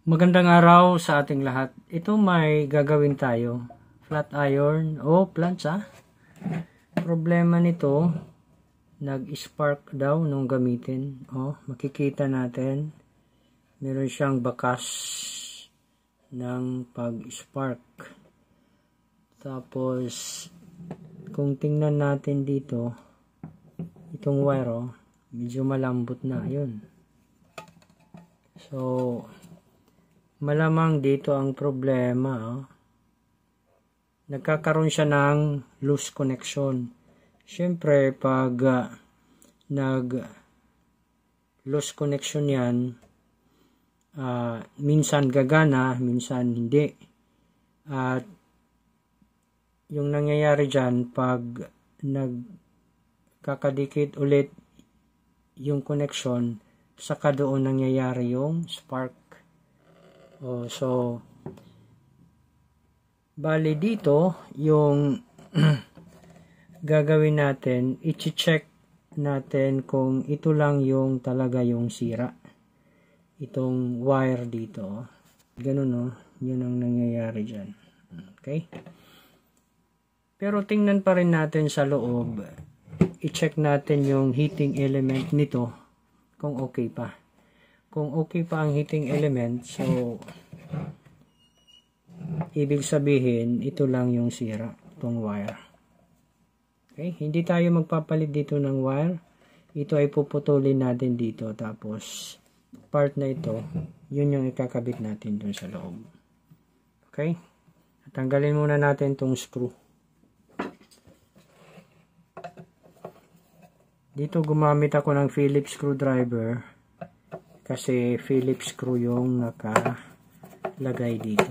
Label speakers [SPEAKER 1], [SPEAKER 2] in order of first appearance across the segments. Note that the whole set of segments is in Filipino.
[SPEAKER 1] Magandang araw sa ating lahat. Ito may gagawin tayo. Flat iron o plancha. Problema nito, nag-spark daw nung gamitin. Makikita natin, meron siyang bakas ng pag-spark. Tapos, kung tingnan natin dito, itong wire, medyo malambot na. Yun. So, malamang dito ang problema. Nagkakaroon siya ng loose connection. Siyempre, pag nag-loose connection yan, minsan gagana, minsan hindi. At yung nangyayari dyan, pag nagkakadikit ulit yung connection, saka doon nangyayari yung spark. So, bali dito, yung gagawin natin, i-check natin kung ito lang yung talaga yung sira. Itong wire dito. Ganun, yun ang nangyayari dyan. Okay? Pero tingnan pa rin natin sa loob. I-check natin yung heating element nito kung okay pa. Kung okay pa ang heating element, so ibig sabihin, ito lang yung sira, itong wire. Okay? Hindi tayo magpapalit dito ng wire. Ito ay puputulin natin dito. Tapos, part na ito, yun yung ikakabit natin dun sa loob. Okay? Tanggalin muna natin itong screw. Dito gumamit ako ng Phillips screwdriver. Kasi Phillips screw yung nakalagay dito.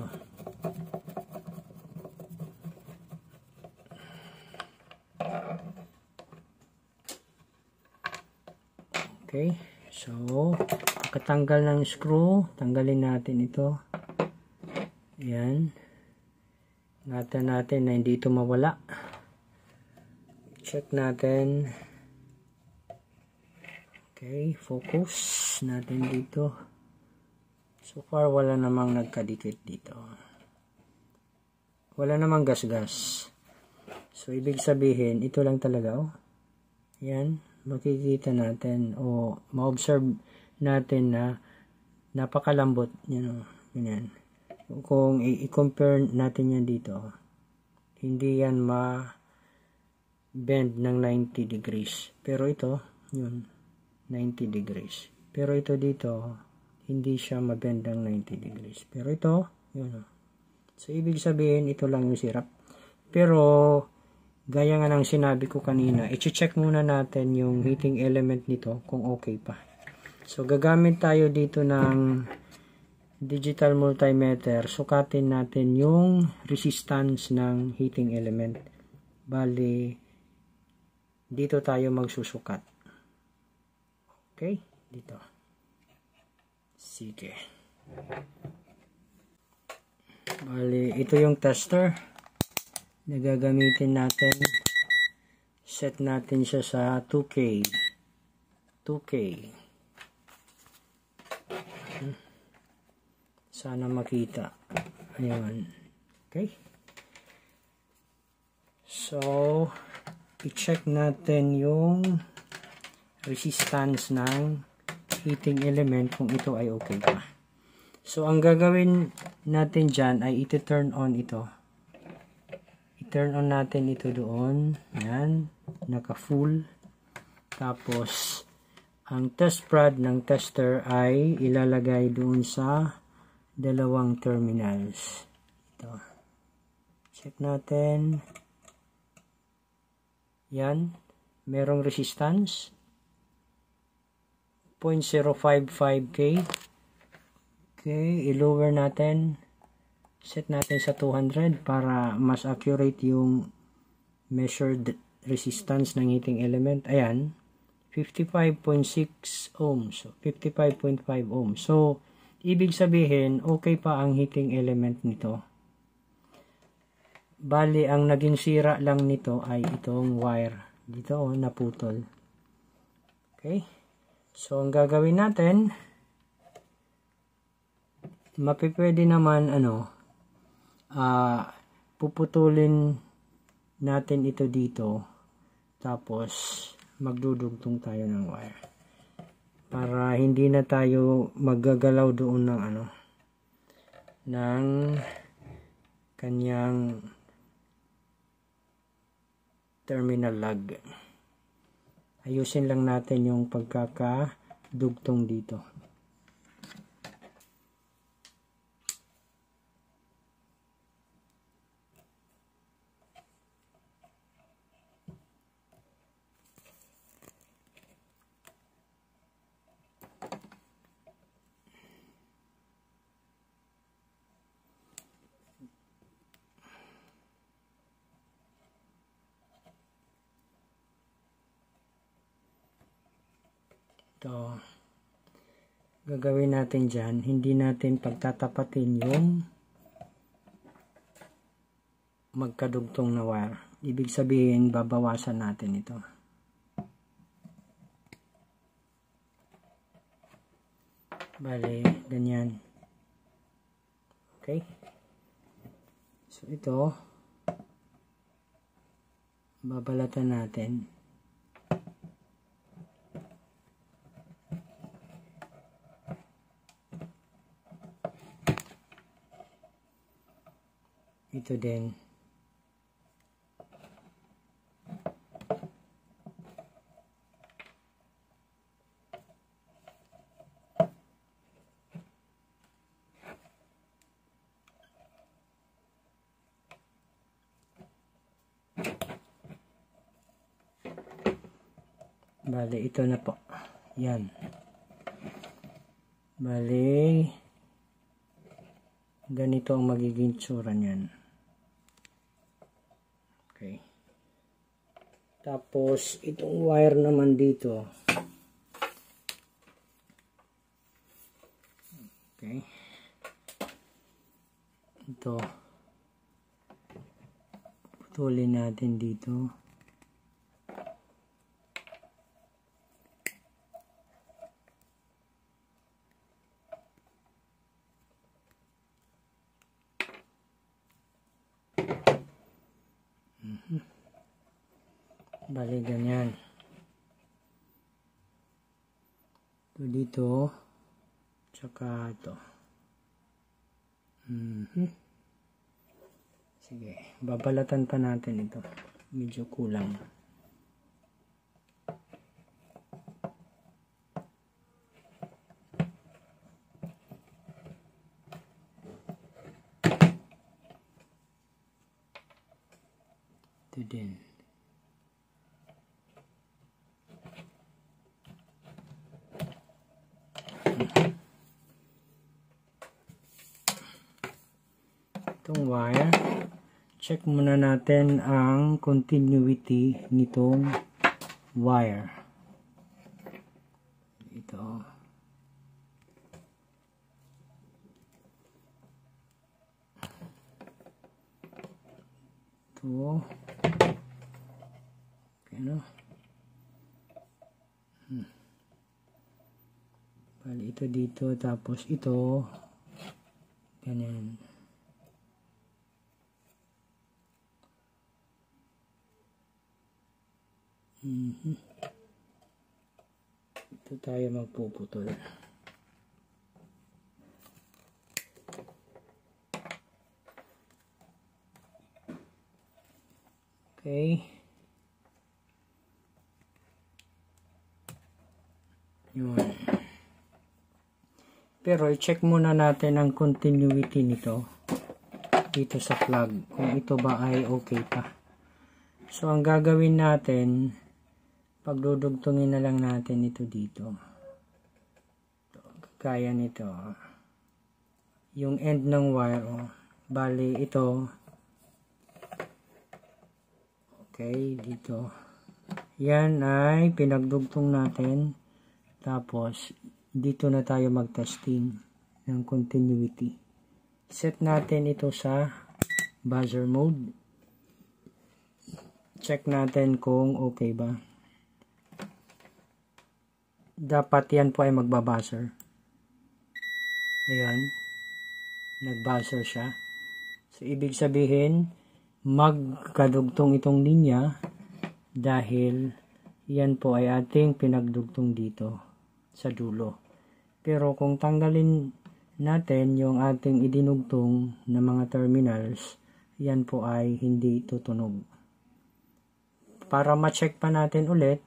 [SPEAKER 1] Okay. So, pagkatanggal ng screw, tanggalin natin ito. Ayan. Ingatan natin na hindi ito mawala. Check natin. Okay, focus natin dito. So far, wala namang nagkadikit dito. Wala namang gas-gas. So, ibig sabihin, ito lang talaga. Yan, makikita natin o ma-observe natin na napakalambot. Ganyan. Kung i-compare natin yan dito, hindi yan ma-bend ng 90 degrees. Pero ito, yun. 90 degrees. Pero ito dito, hindi siya mabend ng 90 degrees. Pero ito, yun. So, ibig sabihin, ito lang yung sira. Pero, gaya nga ng sinabi ko kanina, i-check muna natin yung heating element nito kung okay pa. So, gagamit tayo dito ng digital multimeter. Sukatin natin yung resistance ng heating element. Bali, dito tayo magsusukat. Okay, dito. Sige. Bali, ito yung tester na gagamitin natin. Set natin siya sa 2K. 2K. Sana makita. Ayan. Okay. So, i-check natin yung resistance ng heating element kung ito ay okay pa. So, ang gagawin natin dyan ay iti-turn on ito. I-turn on natin ito doon. Yan. Naka-full. Tapos, ang test prod ng tester ay ilalagay doon sa dalawang terminals. Ito. Check natin. Yan. Merong resistance. 0.055K. Okay, i-lower natin. Set natin sa 200 para mas accurate yung measured resistance ng heating element. Ayan, 55.6 ohms. 55.5 ohms. So, ibig sabihin, okay pa ang heating element nito. Bali, ang naging sira lang nito ay itong wire. Dito, naputol. Okay. So, ang gagawin natin, Mapipwede naman puputulin natin ito dito, tapos magdudugtong tayo ng wire para hindi na tayo maggagalaw doon ng kanyang terminal lug. Ayusin lang natin yung pagkakadugtong dito. Ito, gagawin natin dyan, hindi natin pagtatapatin yung magkadugtong na wire. Ibig sabihin, babawasan natin ito. Bale, ganyan. Okay? So, ito, babalatan natin. Ito din. Bale, ito na po. Yan. Bale, ganito ang magiging tsura niyan. Okay. Tapos, itong wire naman dito. Okay. Ito. Putulin natin dito. Bali, ganyan. Ito dito. Tsaka ito. Sige. Babalatan pa natin ito. Medyo kulang. Ito din. Itong wire, check muna natin ang continuity nitong wire. Ito. Ito. Okay, no? Bali, ito dito, tapos ito. Ganyan. Ito tayo magpuputol. Okay. Yun. Pero i-check muna natin ang continuity nito dito sa plug. Kung ito ba ay okay pa. So, ang gagawin natin, pagdudugtungin na lang natin ito dito. Kaya nito. Yung end ng wire, bali ito. Okay, dito. Yan ay pinagdugtong natin. Tapos, dito na tayo mag-testing ng continuity. Set natin ito sa buzzer mode. Check natin kung okay ba. Dapat yan po ay magbabuzzer. Ayan. Nag-buzzer siya. So, ibig sabihin, magkadugtong itong linya dahil yan po ay ating pinagdugtong dito sa dulo. Pero kung tanggalin natin yung ating idinugtong na mga terminals, yan po ay hindi tutunog. Para ma-check pa natin ulit,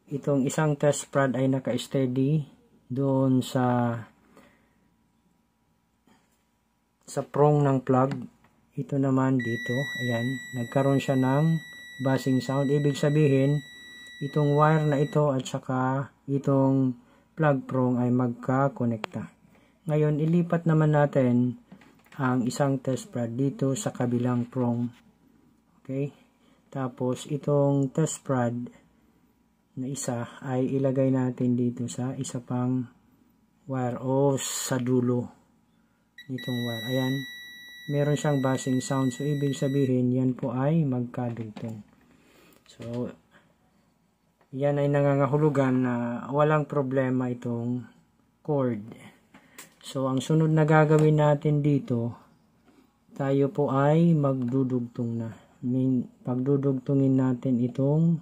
[SPEAKER 1] itong isang test prod ay naka-steady doon sa prong ng plug. Ito naman dito, ayan, nagkaroon siya ng buzzing sound. Ibig sabihin, itong wire na ito at saka itong plug prong ay magkakonekta. Ngayon, ilipat naman natin ang isang test prod dito sa kabilang prong. Okay? Tapos, itong test prod na isa ay ilagay natin dito sa isa pang wire o sa dulo nitong wire. Ayan, meron siyang buzzing sound. So, ibig sabihin, yan po ay magkadugtong. So, yan ay nangangahulugan na walang problema itong cord. So, ang sunod na gagawin natin dito, tayo po ay magdudugtong na. Pagdudugtungin natin itong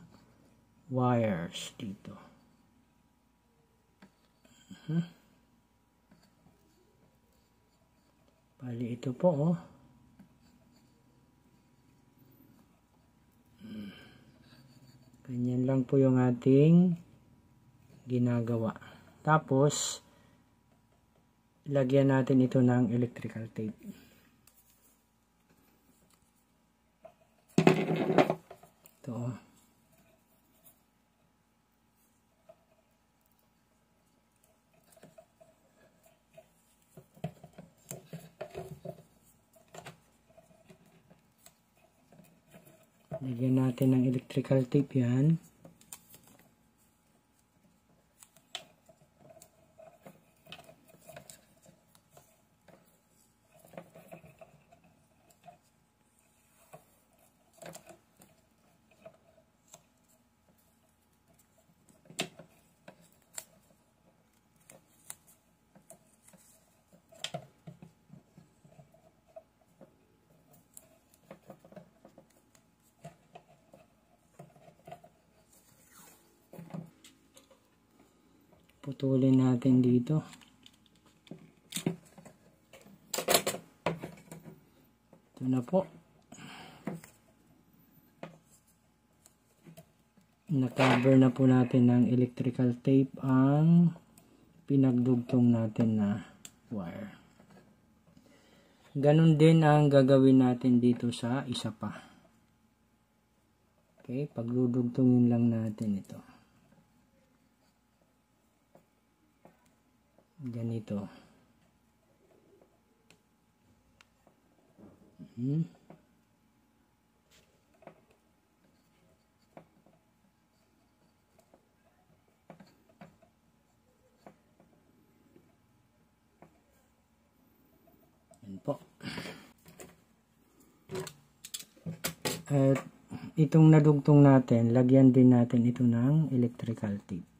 [SPEAKER 1] wires dito. Bali, ito po, oh. Ganyan lang po yung ating ginagawa. Tapos, lagyan natin ito ng electrical tape. Ito. Lagyan natin ng electrical tape yan. Putulin natin dito. Ito na po. Na-cover na po natin ng electrical tape ang pinagdugtong natin na wire. Ganon din ang gagawin natin dito sa isa pa. Okay, pagdudugtungin lang natin ito. Ganito. Yan po. At itong nadugtong natin, lagyan din natin ito ng electrical tape.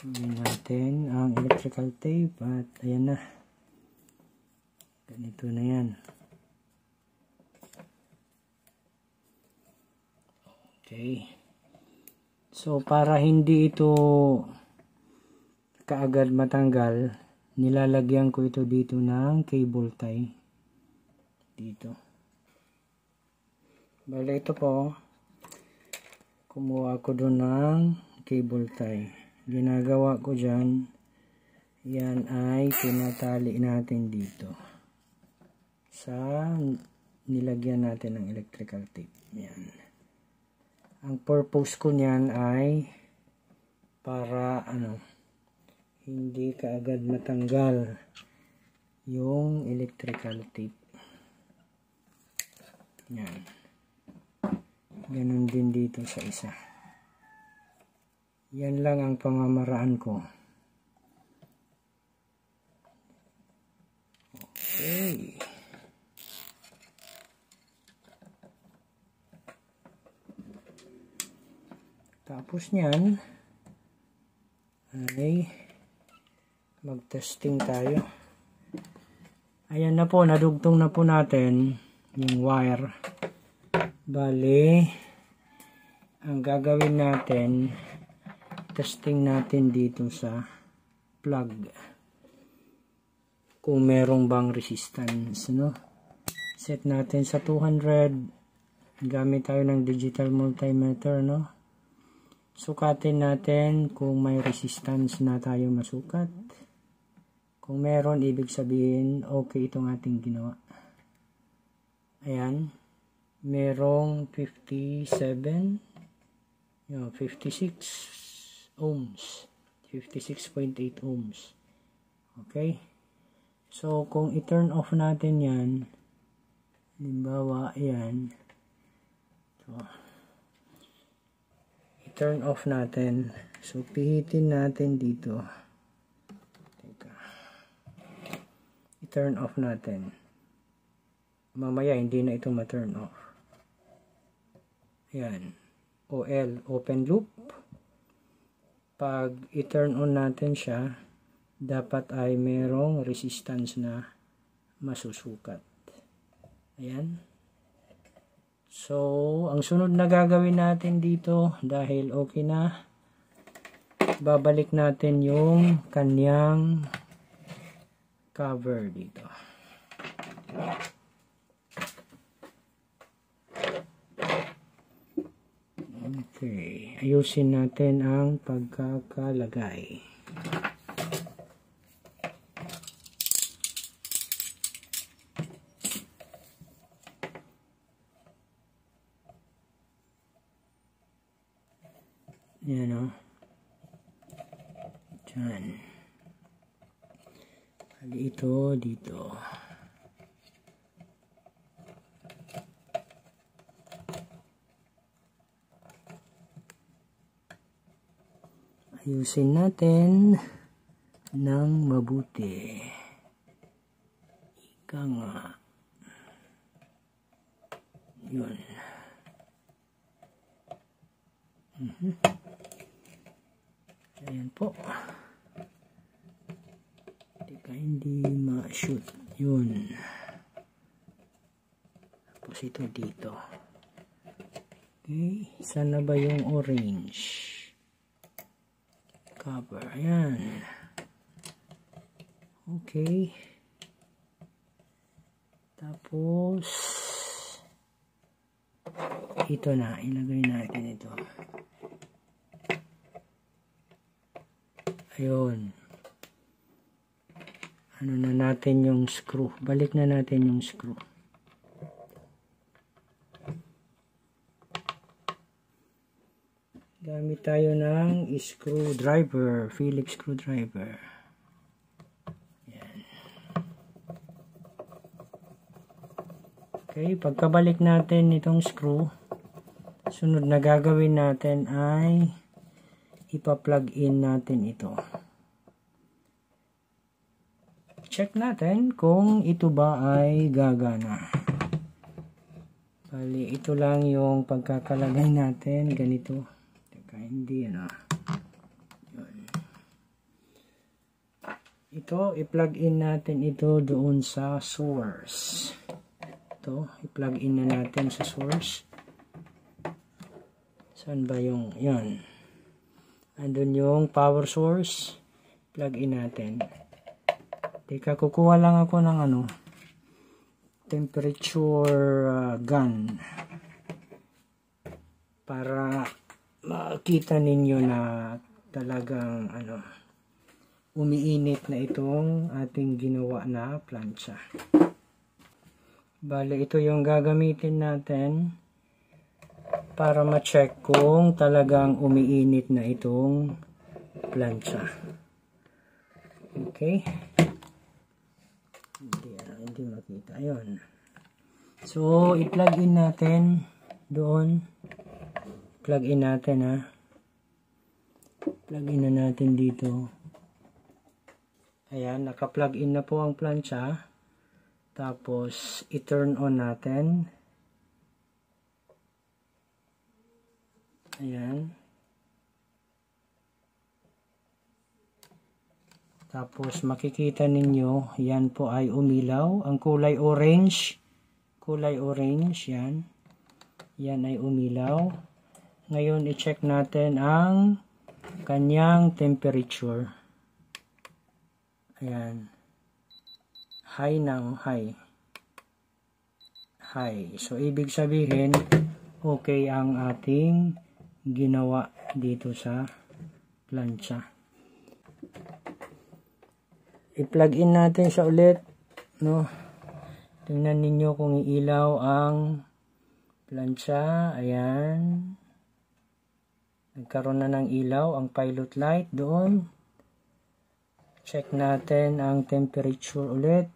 [SPEAKER 1] Gawin natin ang electrical tape at ayan na. Ganito na yan. Okay. So, para hindi ito kaagad matanggal, nilalagyan ko ito dito ng cable tie. Dito. Bale, ito po. Kumuha ko doon ng cable tie. Ginagawa ko dyan, yan ay tinatali natin dito sa nilagyan natin ng electrical tape. Yan. Ang purpose ko niyan ay para hindi kaagad matanggal yung electrical tape. Yan. Ganun din dito sa isa. Yan lang ang pamamaraan ko. Okay. Tapos niyan ay mag-testing tayo. Ayan na po, nadugtong na po natin yung wire. Bale, ang gagawin natin, testing natin dito sa plug. Kung merong bang resistance, Set natin sa 200. Gamit tayo ng digital multimeter, Sukatin natin kung may resistance na tayo masukat. Kung meron, ibig sabihin, okay itong ating ginawa. Ayan. Merong 56 ohms. 56.8 ohms. Okay. So, kung i-turn off natin yan, halimbawa, ayan. So, turn off natin. So, pihitin natin dito. Teka. I-turn off natin. Mamaya, hindi na ito ma-turn off. Ayan. OL, open loop. Pag i-turn on natin siya, dapat ay merong resistance na masusukat. Ayan. So, ang sunod na gagawin natin dito, dahil okay na, babalik natin yung kanyang cover dito. Okay, ayusin natin ang pagkakalagay. Yan Diyan. Hali ito dito. Ayusin natin ng mabuti. Ika nga. Yun. Ayan po. Hindi ma-shoot. Yun. Tapos ito dito. Okay. Saan na ba yung orange? Cover. Ayan. Okay. Tapos ito na. Ilagay natin ito. Ayun. Ano na natin yung screw. Balik na natin yung screw. Gamit tayo ng screwdriver. Phillips screwdriver. Yan. Okay. Pagkabalik natin itong screw, sunod na gagawin natin ay ipa-plug in natin ito. Check natin kung ito ba ay gagana. Bali, ito lang yung pagkakalagay natin. Ganito. Teka, hindi yan Yun. Ito, i-plug in natin ito doon sa source. Ito, i-plug in na natin sa source. Saan ba yung, yan. Andun yung power source. Plug in natin. Teka, kukuha lang ako ng temperature gun para makita ninyo na talagang umiinit na itong ating ginawa na plancha. Bale, ito yung gagamitin natin para ma-check kung talagang umiinit na itong plancha. Okay? Hindi makita. Ayun. So, i-plug in natin doon. Plug in natin, ha. Plug in na natin dito. Ayan, naka-plug in na po ang plancha. Tapos, i-turn on natin. Ayan. Tapos makikita ninyo, yan po ay umilaw. Ang kulay orange, yan. Yan ay umilaw. Ngayon, i-check natin ang kanyang temperature. Ayan. High ng high. High. So, ibig sabihin, okay ang ating ginawa dito sa plancha. I-plug in natin siya ulit, no? Tingnan ninyo kung iilaw ang plancha. Ayan. Nagkaroon na ng ilaw ang pilot light doon. Check natin ang temperature ulit.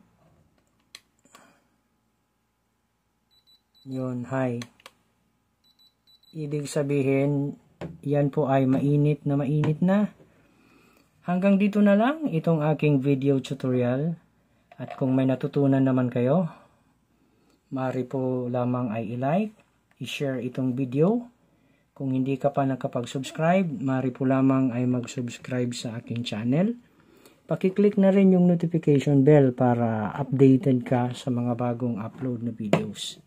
[SPEAKER 1] Yun, high. Ibig sabihin, yan po ay mainit na. Hanggang dito na lang itong aking video tutorial. At kung may natutunan naman kayo, maaari po lamang ay i-like, i-share itong video. Kung hindi ka pa nakapag-subscribe, maaari po lamang ay mag-subscribe sa aking channel. Paki-click na rin yung notification bell para updated ka sa mga bagong upload na videos.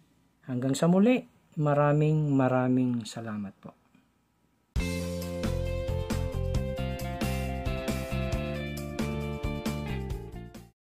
[SPEAKER 1] Hanggang sa muli, maraming salamat po.